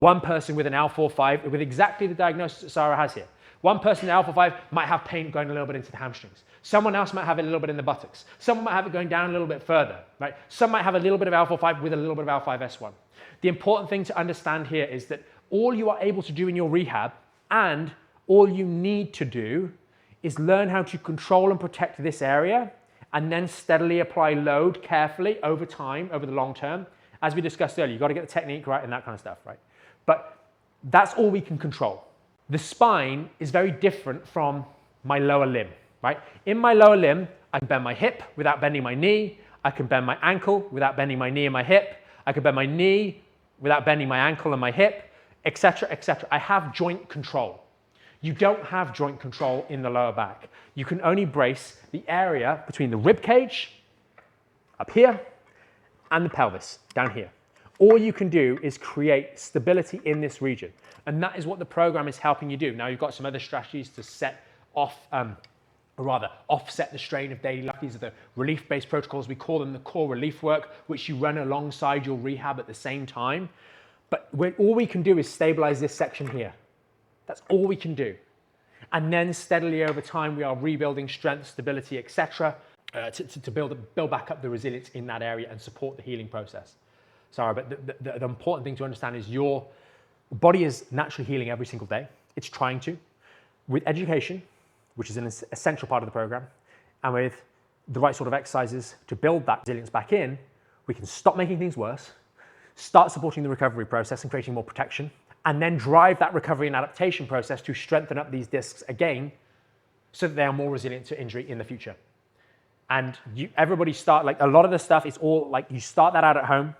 One person with an L4-5, with exactly the diagnosis that Sarah has here. One person with L4-5 might have pain going a little bit into the hamstrings. Someone else might have it a little bit in the buttocks. Someone might have it going down a little bit further, right? Some might have a little bit of L4-5 with a little bit of L5-S1. The important thing to understand here is that all you are able to do in your rehab and all you need to do is learn how to control and protect this area and then steadily apply load carefully over time, over the long term. As we discussed earlier, you've got to get the technique right and that kind of stuff, right? But that's all we can control. The spine is very different from my lower limb, right? In my lower limb, I can bend my hip without bending my knee. I can bend my ankle without bending my knee and my hip. I can bend my knee without bending my ankle and my hip, etc., etc. I have joint control. You don't have joint control in the lower back. You can only brace the area between the rib cage, up here, and the pelvis, down here. All you can do is create stability in this region. And that is what the program is helping you do. Now you've got some other strategies to set off, or rather offset the strain of daily life. These are the relief-based protocols. We call them the core relief work, which you run alongside your rehab at the same time. But all we can do is stabilize this section here. That's all we can do. And then steadily over time, we are rebuilding strength, stability, etc., to build back up the resilience in that area and support the healing process. Sorry, but the important thing to understand is your body is naturally healing every single day. It's trying to. With education, which is an essential part of the program, and with the right sort of exercises to build that resilience back in, we can stop making things worse, start supporting the recovery process and creating more protection, and then drive that recovery and adaptation process to strengthen up these discs again so that they are more resilient to injury in the future. And everybody start, like a lot of the stuff is all like you start that out at home.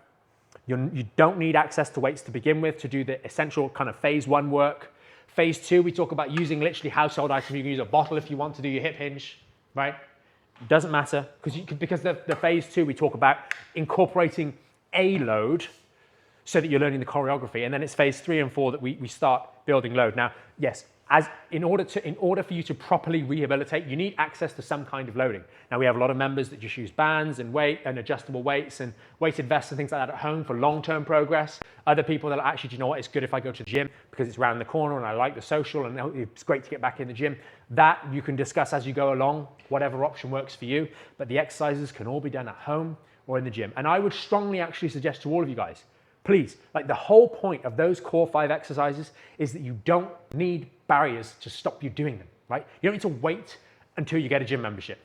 You don't need access to weights to begin with to do the essential kind of phase 1 work. Phase 2, we talk about using literally household items. You can use a bottle if you want to do your hip hinge, right? Doesn't matter because the phase 2, we talk about incorporating a load so that you're learning the choreography. And then it's phase 3 and 4 that we start building load. Now, yes, in order for you to properly rehabilitate, you need access to some kind of loading. Now, we have a lot of members that just use bands and weight and adjustable weights and weighted vests and things like that at home for long-term progress. Other people that are actually, do you know what, it's good if I go to the gym because it's around the corner and I like the social and it's great to get back in the gym. That you can discuss as you go along, whatever option works for you. But the exercises can all be done at home or in the gym. And I would strongly actually suggest to all of you guys, please, like the whole point of those core 5 exercises is that you don't need barriers to stop you doing them, right? You don't need to wait until you get a gym membership.